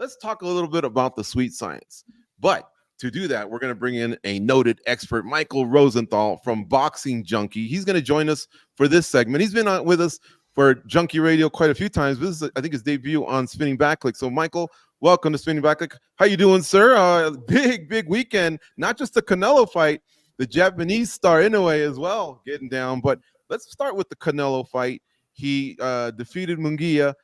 let's talk a little bit about the sweet science. But to do that, we're going to bring in a noted expert, Michael Rosenthal from Boxing Junkie. He's going to join us for this segment. He's been on with us for Junkie Radio quite a few times. This is, I think, his debut on Spinning Back Clique. So, Michael, welcome to Spinning Back Clique. How you doing, sir? Big weekend. Not just the Canelo fight, the Japanese star Inoue as well getting down. But let's start with the Canelo fight. He defeated Munguía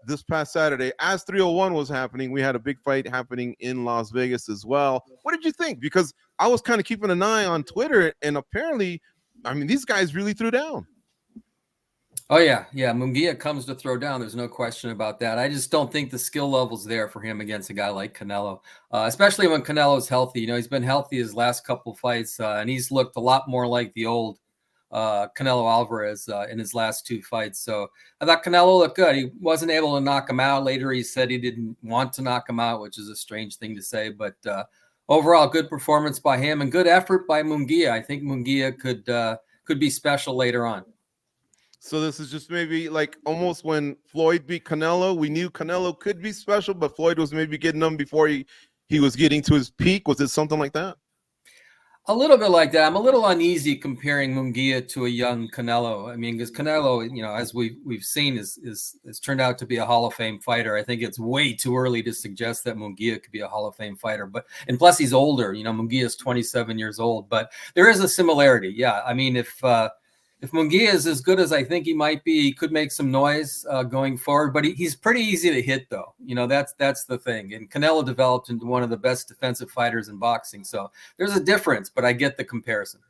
this past Saturday. As 301 was happening, we had a big fight happening in Las Vegas as well. What did you think? Because I was kind of keeping an eye on Twitter, and apparently, I mean, these guys really threw down. Oh, yeah. Munguía comes to throw down. There's no question about that. I just don't think the skill level's there for him against a guy like Canelo, especially when Canelo's healthy. You know, he's been healthy his last couple fights, and he's looked a lot more like the old Canelo Alvarez in his last two fights. So I thought Canelo looked good. He wasn't able to knock him out. Later, he said he didn't want to knock him out, which is a strange thing to say. But overall, good performance by him and good effort by Munguía. I think Munguía could be special later on. So this is just maybe like almost when Floyd beat Canelo. We knew Canelo could be special, but Floyd was maybe getting him before he was getting to his peak. Was it something like that? A little bit like that. I'm a little uneasy comparing Munguía to a young Canelo. I mean, because Canelo, you know, as we've seen, is turned out to be a Hall of Fame fighter. I think it's way too early to suggest that Munguía could be a Hall of Fame fighter. And plus, he's older. You know, Munguía is 27 years old. But there is a similarity. Yeah, I mean, if Munguía is as good as I think he might be, he could make some noise going forward. But he's pretty easy to hit, though. You know, that's the thing. And Canelo developed into one of the best defensive fighters in boxing. So there's a difference, but I get the comparison.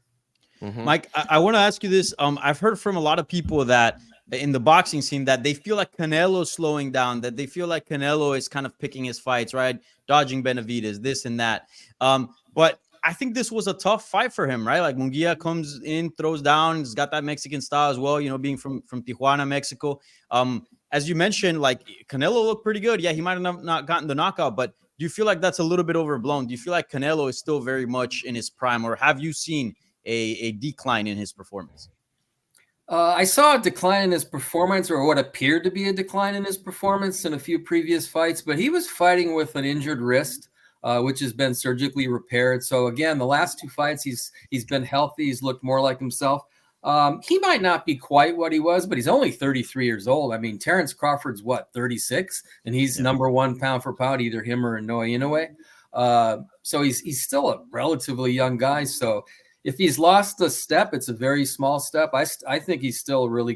Mm-hmm. Mike, I want to ask you this. I've heard from a lot of people that in the boxing scene that they feel like Canelo's slowing down, that they feel like Canelo is kind of picking his fights, right? Dodging Benavidez, this and that. But I think this was a tough fight for him, right? Like Munguía comes in, throws down, he's got that Mexican style as well, you know, being from Tijuana, Mexico. As you mentioned, like Canelo looked pretty good. Yeah, he might have not gotten the knockout, but do you feel like that's a little bit overblown? Do you feel like Canelo is still very much in his prime, or have you seen a decline in his performance? I saw a decline in his performance, or what appeared to be a decline in his performance in a few previous fights, but he was fighting with an injured wrist, which has been surgically repaired. So again, the last two fights, he's been healthy. He's looked more like himself. He might not be quite what he was, but he's only 33 years old. I mean, Terrence Crawford's 36, and he's number one pound for pound, either him or Inoue. So he's still a relatively young guy. So if he's lost a step, it's a very small step. I think he's still a really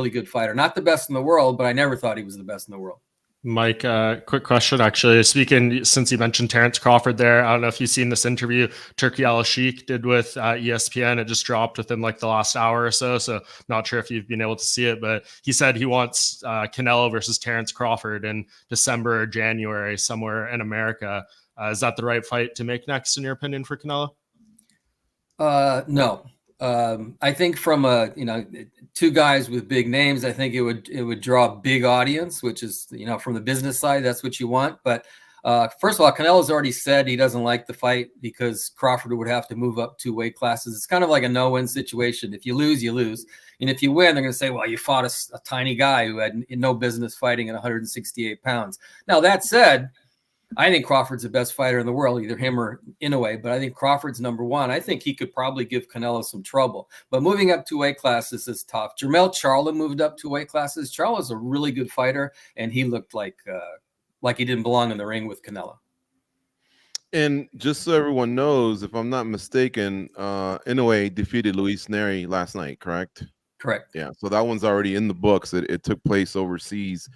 good fighter. Not the best in the world, but I never thought he was the best in the world. Mike, quick question, actually. Speaking, since you mentioned Terrence Crawford there, I don't know if you've seen this interview Turki Al-Sheikh did with ESPN. It just dropped within like the last hour or so. So not sure if you've been able to see it, but he said he wants Canelo versus Terrence Crawford in December or January somewhere in America. Is that the right fight to make next, in your opinion, for Canelo? No. I think from two guys with big names, I think it would draw a big audience, which is, from the business side, that's what you want. But first of all, Canelo's already said he doesn't like the fight because Crawford would have to move up 2 weight classes. It's kind of like a no-win situation. If you lose, you lose. And if you win, they're going to say, well, you fought a tiny guy who had no business fighting at 168 pounds. Now, that said, I think Crawford's the best fighter in the world, either him or Inoue, but I think Crawford's number one. I think he could probably give Canelo some trouble. But moving up 2 weight classes is tough. Jermell Charlo moved up 2 weight classes. Charlo's a really good fighter, and he looked like he didn't belong in the ring with Canelo. And just so everyone knows, if I'm not mistaken, Inoue defeated Luis Neri last night, correct? Correct. Yeah, so that one's already in the books. It took place overseas.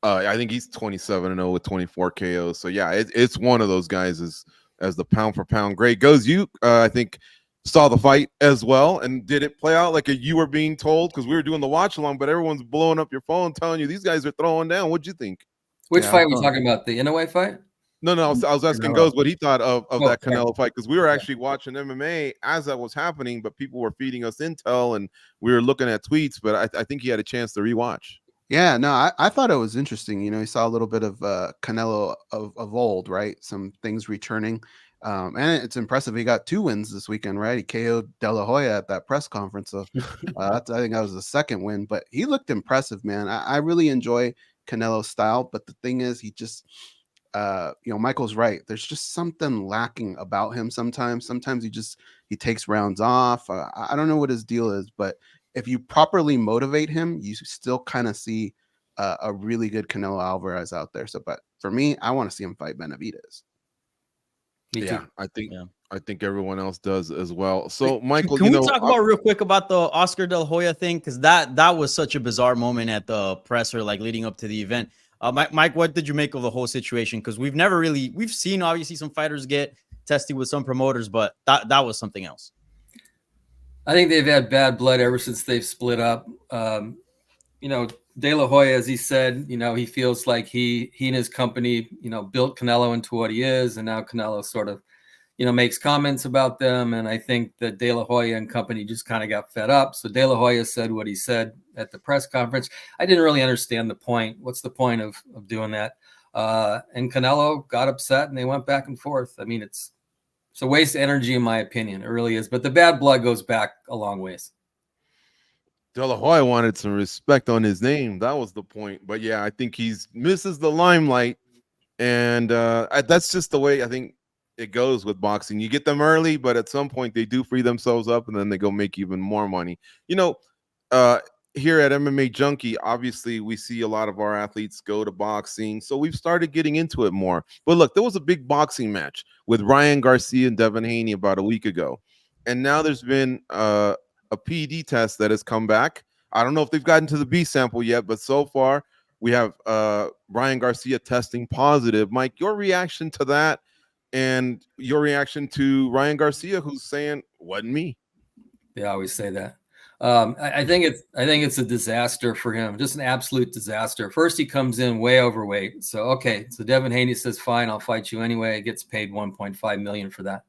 I think he's 27-0 with 24 KOs. So yeah, it's one of those guys as the pound for pound great goes. You, I think, saw the fight as well, and did it play out like you were being told? Because we were doing the watch along, but everyone's blowing up your phone telling you these guys are throwing down. What'd you think? Which fight are we talking about? The Inoue fight? No, I was asking Goes what he thought of that Canelo fight, because we were actually watching MMA as that was happening, but people were feeding us intel and we were looking at tweets. But I think he had a chance to rewatch. Yeah, no, I thought it was interesting. He saw a little bit of Canelo of old, right? Some things returning. And it's impressive. He got 2 wins this weekend, right? He KO'd De La Hoya at that press conference. So I think that was the second win, but he looked impressive, man. I really enjoy Canelo's style, but the thing is, he just, Michael's right. There's just something lacking about him sometimes. Sometimes he takes rounds off. I don't know what his deal is, but if you properly motivate him, you still kind of see a really good Canelo Alvarez out there. So, but for me, I want to see him fight Benavidez. Yeah, I think everyone else does as well. So, Michael, can we talk about real quick about the Oscar De La Hoya thing? Because that was such a bizarre moment at the presser, like leading up to the event. Mike, what did you make of the whole situation? Because we've seen obviously some fighters get testy with some promoters, but that was something else. I think they've had bad blood ever since they've split up. De La Hoya, as he said, he feels like he and his company, built Canelo into what he is, and now Canelo sort of, makes comments about them. And I think that De La Hoya and company just kind of got fed up. So De La Hoya said what he said at the press conference. I didn't really understand the point. What's the point of doing that? And Canelo got upset, and they went back and forth. I mean, it's a waste of energy, in my opinion. It really is. But the bad blood goes back a long ways. De La Hoya wanted some respect on his name. That was the point. But yeah, I think misses the limelight. And that's just the way I think it goes with boxing. You get them early, but at some point they do free themselves up, and then they go make even more money. Here at MMA Junkie, obviously we see a lot of our athletes go to boxing, so we've started getting into it more. But look, there was a big boxing match with Ryan Garcia and Devin Haney about a week ago, and now there's been a PED test that has come back. I don't know if they've gotten to the B sample yet, but so far we have Ryan Garcia testing positive. Mike, your reaction to that, and your reaction to Ryan Garcia, who's saying, "Wasn't me." They always say that. I think it's a disaster for him, just an absolute disaster. First, he comes in way overweight. So Devin Haney says, "Fine, I'll fight you anyway." Gets paid $1.5 million for that.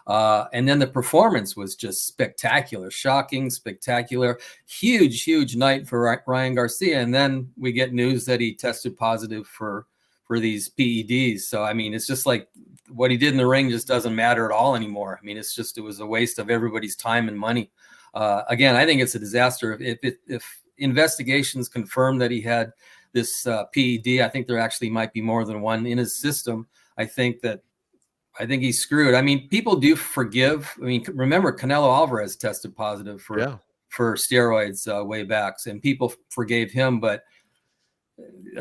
And then the performance was just spectacular, shocking, spectacular, huge night for Ryan Garcia. And then we get news that he tested positive for these PEDs. So, I mean, it's just like what he did in the ring just doesn't matter at all anymore. I mean, it was a waste of everybody's time and money. Again, I think it's a disaster. If investigations confirm that he had this PED, I think there actually might be more than one in his system. I think he's screwed. I mean, people do forgive. I mean, remember Canelo Alvarez tested positive for steroids way back, and people forgave him, but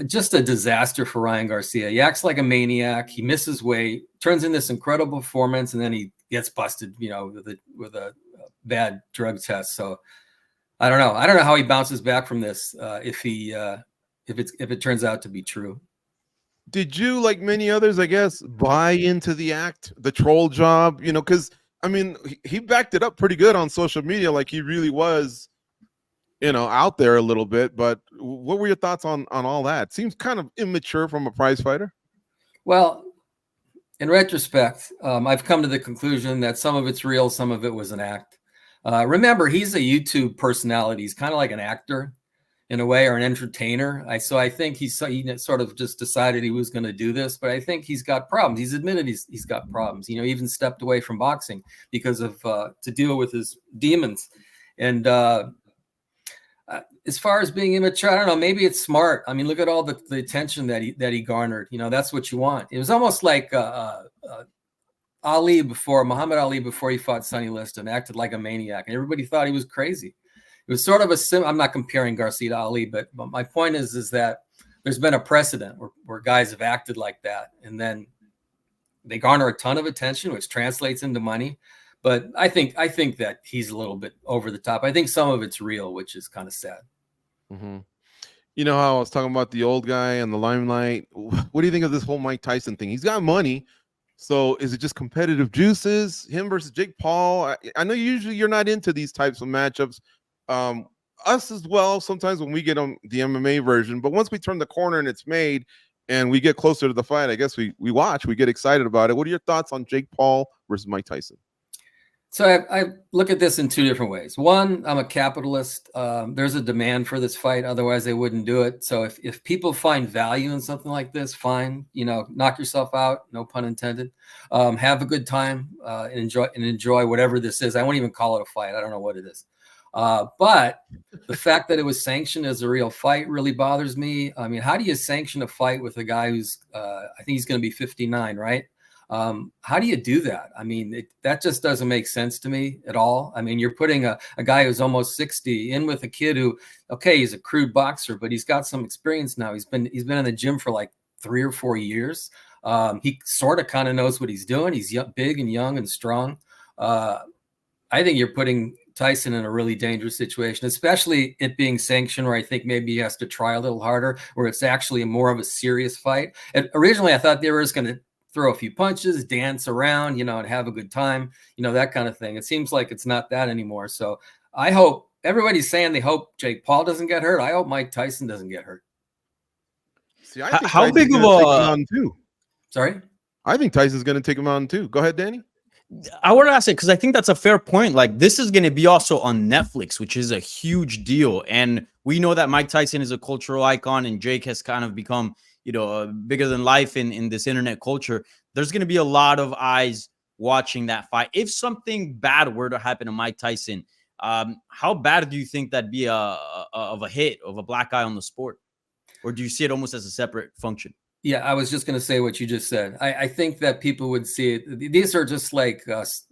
just a disaster for Ryan Garcia. He acts like a maniac. He misses weight, turns in this incredible performance, and then he gets busted, with a bad drug test. So I don't know. I don't know how he bounces back from this if it turns out to be true. Did you, like many others, I guess, buy into the act, the troll job? Because I mean, he backed it up pretty good on social media, like he really was, out there a little bit. But what were your thoughts on all that? Seems kind of immature from a prize fighter. Well, in retrospect, I've come to the conclusion that some of it's real, some of it was an act. Remember, he's a YouTube personality. He's kind of like an actor in a way, or an entertainer. So I think he sort of just decided he was going to do this, but I think he's got problems. He's admitted he's got problems. He even stepped away from boxing because of to deal with his demons. And as far as being immature, I don't know. Maybe it's smart. I mean, look at all the attention that he garnered. That's what you want. It was almost like Muhammad Ali before he fought Sonny Liston, acted like a maniac, and everybody thought he was crazy. It was sort of I'm not comparing Garcia to Ali, but my point is that there's been a precedent where guys have acted like that, and then they garner a ton of attention, which translates into money. But I think that he's a little bit over the top. I think some of it's real, which is kind of sad. Mm-hmm. You know how I was talking about the old guy and the limelight? What do you think of this whole Mike Tyson thing? He's got money. So is it just competitive juices? Him versus Jake Paul? I know usually you're not into these types of matchups. Us as well, sometimes when we get on the MMA version, but once we turn the corner and it's made and we get closer to the fight, I guess we get excited about it. What are your thoughts on Jake Paul versus Mike Tyson? So I look at this in two different ways. One, I'm a capitalist. There's a demand for this fight. Otherwise, they wouldn't do it. So if people find value in something like this, fine. Knock yourself out. No pun intended. Have a good time and enjoy whatever this is. I won't even call it a fight. I don't know what it is. But the fact that it was sanctioned as a real fight really bothers me. I mean, how do you sanction a fight with a guy who's, I think he's going to be 59, right? How do you do that? I mean, that just doesn't make sense to me at all. I mean, you're putting a guy who's almost 60 in with a kid who, okay, he's a crude boxer, but he's got some experience now. He's been in the gym for like 3 or 4 years. He sort of kind of knows what he's doing. He's big and young and strong. I think you're putting Tyson in a really dangerous situation, especially it being sanctioned, where I think maybe he has to try a little harder, where it's actually more of a serious fight. And originally I thought they were just going to throw a few punches, dance around, you know, and have a good time, you know, that kind of thing. It seems like it's not that anymore. So I hope everybody's saying they hope Jake Paul doesn't get hurt. I hope Mike Tyson doesn't get hurt. See, I think How Tyson's big of gonna take him a- on too. Sorry? I think Tyson's going to take him on too. Go ahead, Danny. I want to ask it because I think that's a fair point. Like, this is going to be also on Netflix, which is a huge deal. And we know that Mike Tyson is a cultural icon and Jake has kind of become, you know, bigger than life in this internet culture. There's going to be a lot of eyes watching that fight. If something bad were to happen to Mike Tyson, how bad do you think that'd be of a hit, of a black eye on the sport? Or do you see it almost as a separate function? Yeah, I was just going to say what you just said. I think that people would see it. These are just like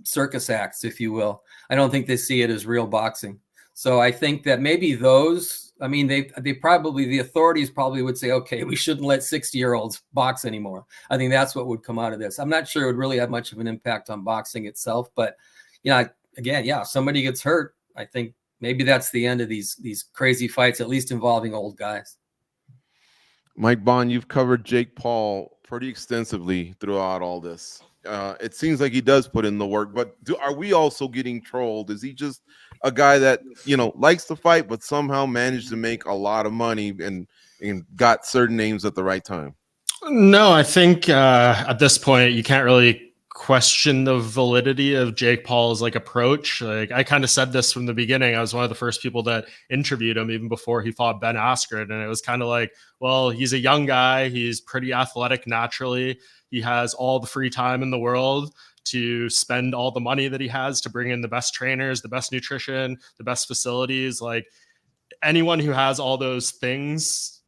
circus acts, if you will. I don't think they see it as real boxing. So I think that maybe those, I mean, they probably, the authorities probably would say, okay, we shouldn't let 60-year-olds box anymore. I think that's what would come out of this. I'm not sure it would really have much of an impact on boxing itself. But, you know, again, yeah, if somebody gets hurt, I think maybe that's the end of these crazy fights, at least involving old guys. Mike Bond, you've covered Jake Paul pretty extensively throughout all this. It seems like he does put in the work, but are we also getting trolled? Is he just a guy that, you know, likes to fight, but somehow managed to make a lot of money and got certain names at the right time? No, I think at this point you can't really question the validity of Jake Paul's like approach. Like, I kind of said this from the beginning. I was one of the first people that interviewed him even before he fought Ben Askren, and it was kind of like, well, he's a young guy, he's pretty athletic naturally, he has all the free time in the world to spend all the money that he has to bring in the best trainers, the best nutrition, the best facilities. Like, anyone who has all those things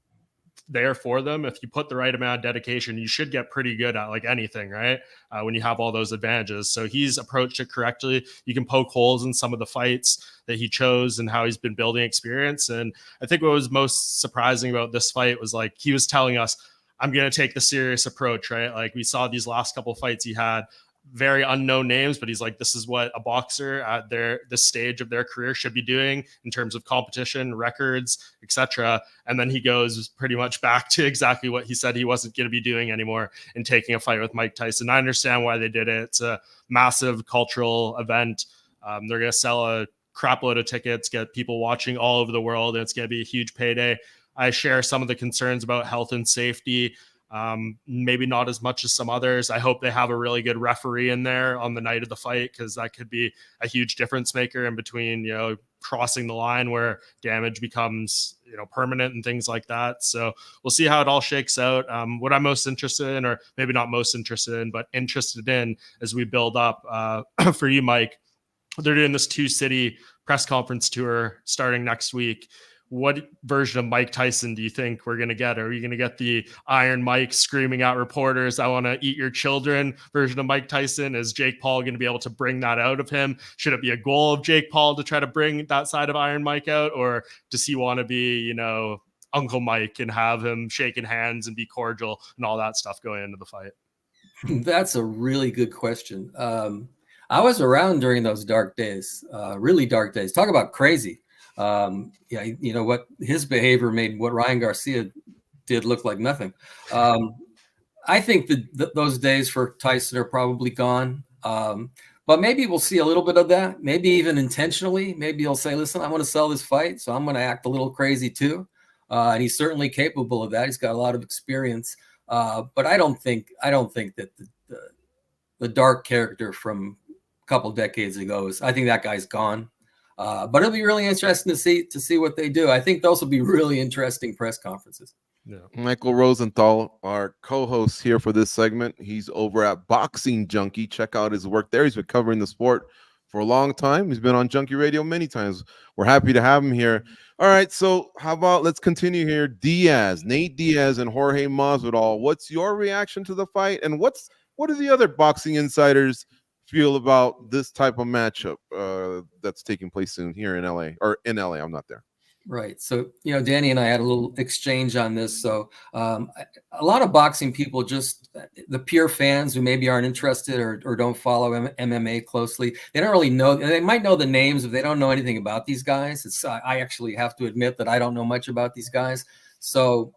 there for them, if you put the right amount of dedication, you should get pretty good at like anything, right? When you have all those advantages. So he's approached it correctly. You can poke holes in some of the fights that he chose and how he's been building experience. And I think what was most surprising about this fight was like, he was telling us, I'm going to take the serious approach, right? Like, we saw these last couple of fights he had, very unknown names, but he's like, this is what a boxer at this stage of their career should be doing in terms of competition, records, etc. And then he goes pretty much back to exactly what he said he wasn't going to be doing anymore and taking a fight with Mike Tyson. I understand why they did it. It's a massive cultural event. They're going to sell a crap load of tickets, get people watching all over the world, and it's going to be a huge payday. I share some of the concerns about health and safety. Maybe not as much as some others. I hope they have a really good referee in there on the night of the fight, because that could be a huge difference maker in between, you know, crossing the line where damage becomes, you know, permanent and things like that. So we'll see how it all shakes out. What I'm most interested in, or maybe not most interested in, but interested in as we build up for you, Mike, they're doing this 2-city press conference tour starting next week. What version of Mike Tyson do you think we're going to get? Are you going to get the Iron Mike screaming at reporters, I want to eat your children version of Mike Tyson? Is Jake Paul going to be able to bring that out of him? Should it be a goal of Jake Paul to try to bring that side of Iron Mike out? Or does he want to be, you know, Uncle Mike and have him shaking hands and be cordial and all that stuff going into the fight? That's a really good question. I was around during those dark days, really dark days. Talk about crazy. Yeah, you know what, his behavior made what Ryan Garcia did look like nothing. I think that those days for Tyson are probably gone. But maybe we'll see a little bit of that, maybe even intentionally. Maybe he'll say, listen, I want to sell this fight, so I'm going to act a little crazy too. And he's certainly capable of that. He's got a lot of experience. But I don't think that the dark character from a couple decades ago I think that guy's gone. But it'll be really interesting to see what they do. I think those will be really interesting press conferences. Yeah. Michael Rosenthal, our co-host here for this segment. He's over at Boxing Junkie. Check out his work there. He's been covering the sport for a long time. He's been on Junkie Radio many times. We're happy to have him here. All right, so how about let's continue here. Nate Diaz and Jorge Masvidal. What's your reaction to the fight, and what do the other boxing insiders feel about this type of matchup that's taking place soon here in LA, or in LA? I'm not there. Right. So, Danny and I had a little exchange on this. So a lot of boxing people, just the pure fans who maybe aren't interested or don't follow MMA closely, they don't really know. They might know the names, but they don't know anything about these guys. I actually have to admit that I don't know much about these guys. So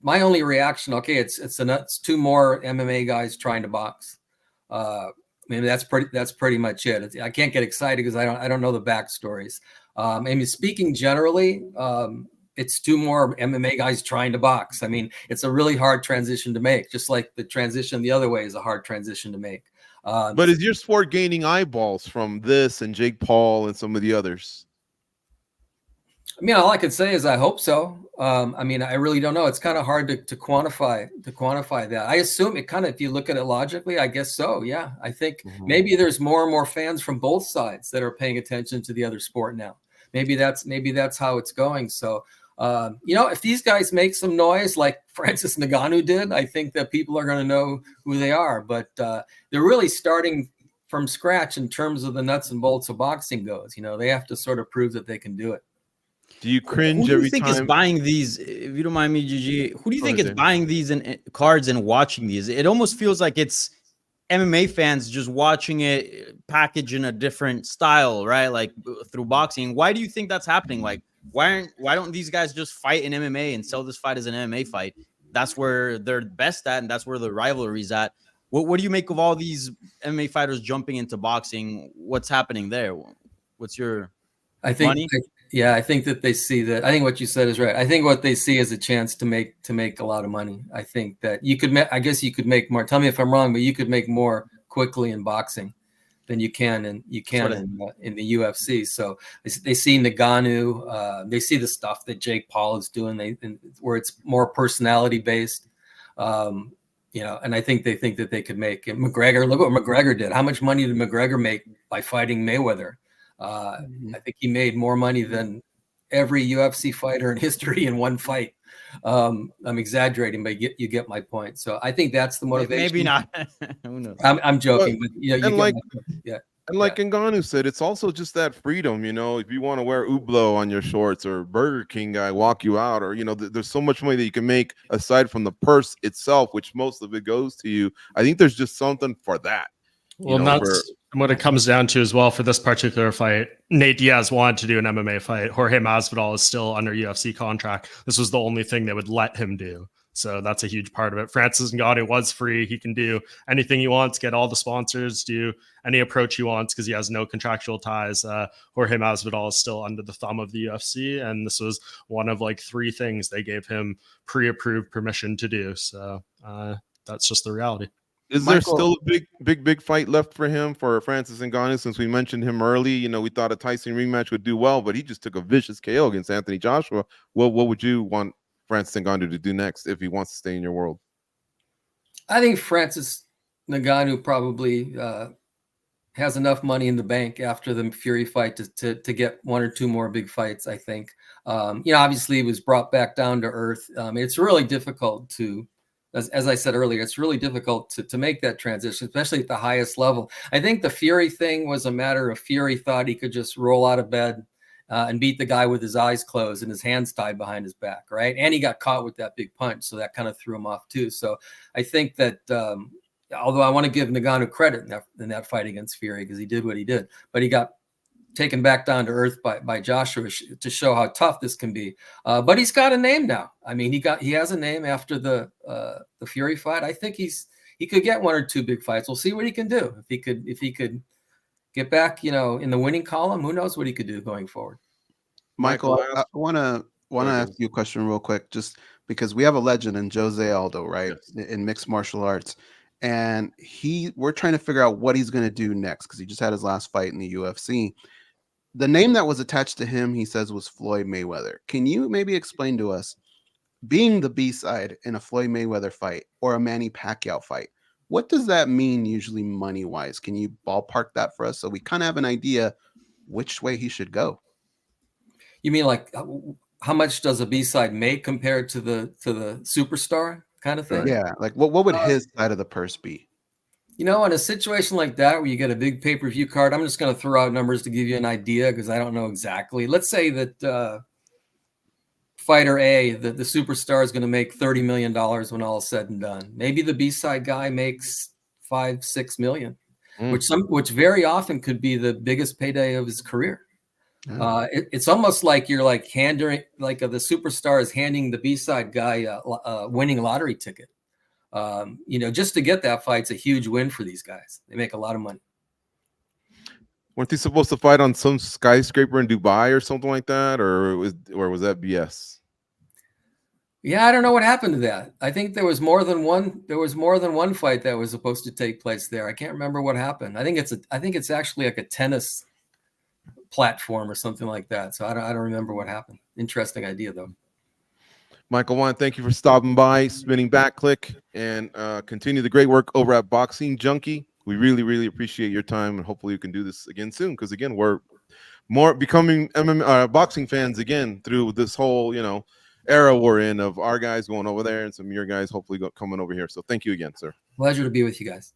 my only reaction, okay, it's two more MMA guys trying to box. Maybe that's pretty much it. I can't get excited because I don't know the backstories. I mean, speaking generally, it's two more MMA guys trying to box. I mean, it's a really hard transition to make, just like the transition the other way is a hard transition to make. But is your sport gaining eyeballs from this and Jake Paul and some of the others? I mean, all I could say is I hope so. I mean, I really don't know. It's kind of hard to quantify that. I assume it kind of, if you look at it logically, I guess so. Yeah, I think maybe there's more and more fans from both sides that are paying attention to the other sport now. Maybe that's how it's going. So, if these guys make some noise like Francis Ngannou did, I think that people are going to know who they are. But they're really starting from scratch in terms of the nuts and bolts of boxing goes. They have to sort of prove that they can do it. Do you cringe who do you every think time? is buying these? If you don't mind me, Gigi, who do you think is buying these cards and watching these? It almost feels like it's MMA fans just watching it packaged in a different style, right? Like through boxing. Why do you think that's happening? Like, why don't these guys just fight in MMA and sell this fight as an MMA fight? That's where they're best at, and that's where the rivalry's at. What do you make of all these MMA fighters jumping into boxing? What's happening there? What's your money? I think that they see that. I think what you said is right. I think what they see is a chance to make a lot of money. I think that you could I guess you could make more. Tell me if I'm wrong, but you could make more quickly in boxing than you can in the UFC. So they see Ngannou, they see the stuff that Jake Paul is doing, where it's more personality based. And I think they think that they could make it. McGregor, look what McGregor did. How much money did McGregor make by fighting Mayweather? I think he made more money than every UFC fighter in history in one fight. I'm exaggerating, but you get my point. So I think that's the motivation. Maybe not. Who knows? I'm joking, but like Ngannou said, it's also just that freedom. If you want to wear Hublot on your shorts, or Burger King guy walk you out, or there's so much money that you can make aside from the purse itself, which most of it goes to you. I think there's just something for that. Well, that's what it comes down to as well for this particular fight. Nate Diaz wanted to do an MMA fight. Jorge Masvidal is still under UFC contract. This was the only thing they would let him do. So that's a huge part of it. Francis Ngannou was free. He can do anything he wants, get all the sponsors, do any approach he wants because he has no contractual ties. Jorge Masvidal is still under the thumb of the UFC, and this was one of like 3 things they gave him pre-approved permission to do. So that's just the reality. Is there still a big fight left for him, for Francis Ngannou? Since we mentioned him early, we thought a Tyson rematch would do well, but he just took a vicious KO against Anthony Joshua. What would you want Francis Ngannou to do next if he wants to stay in your world? I think Francis Ngannou probably has enough money in the bank after the Fury fight to get 1 or 2 more big fights. I think, obviously he was brought back down to earth. It's really difficult to. As I said earlier, it's really difficult to make that transition, especially at the highest level. I think the Fury thing was a matter of Fury thought he could just roll out of bed and beat the guy with his eyes closed and his hands tied behind his back, right? And he got caught with that big punch, so that kind of threw him off too. So I think that although I want to give Ngannou credit in that fight against Fury because he did what he did, but he got taken back down to earth by Joshua to show how tough this can be. But he's got a name now. I mean, he has a name after the Fury fight. I think he could get 1 or 2 big fights. We'll see what he can do. If he could get back, in the winning column, who knows what he could do going forward. Michael, I want to ask you a question real quick, just because we have a legend in Jose Aldo, right? Yes. In mixed martial arts. And we're trying to figure out what he's going to do next because he just had his last fight in the UFC. The name that was attached to him, he says, was Floyd Mayweather. Can you maybe explain to us, being the B-side in a Floyd Mayweather fight or a Manny Pacquiao fight, What does that mean usually money wise? Can you ballpark that for us so we kind of have an idea which way he should go? You mean like how much does a B-side make compared to the superstar kind of thing? Yeah, like what would his side of the purse be? You know, in a situation like that where you get a big pay-per-view card, I'm just going to throw out numbers to give you an idea because I don't know exactly. Let's say that fighter A, the superstar, is going to make $30 million when all is said and done. Maybe the B-side guy makes $5-6 million, which very often could be the biggest payday of his career. It's almost like you're like handing, like the superstar is handing the B-side guy a winning lottery ticket. You know, just to get that fight's a huge win for these guys. They make a lot of money. Weren't they supposed to fight on some skyscraper in Dubai or something like that, or was that BS? Yeah, I don't know what happened to that. I think there was more than one. There was more than one fight that was supposed to take place there. I can't remember what happened. I think it's actually like a tennis platform or something like that. So I don't remember what happened. Interesting idea though. Michael, Juan, thank you for stopping by, spinning Back Clique, and continue the great work over at Boxing Junkie. We really, really appreciate your time, and hopefully you can do this again soon. Because again, we're more becoming boxing fans again through this whole, you know, era we're in of our guys going over there and some of your guys hopefully coming over here. So thank you again, sir. Pleasure to be with you guys.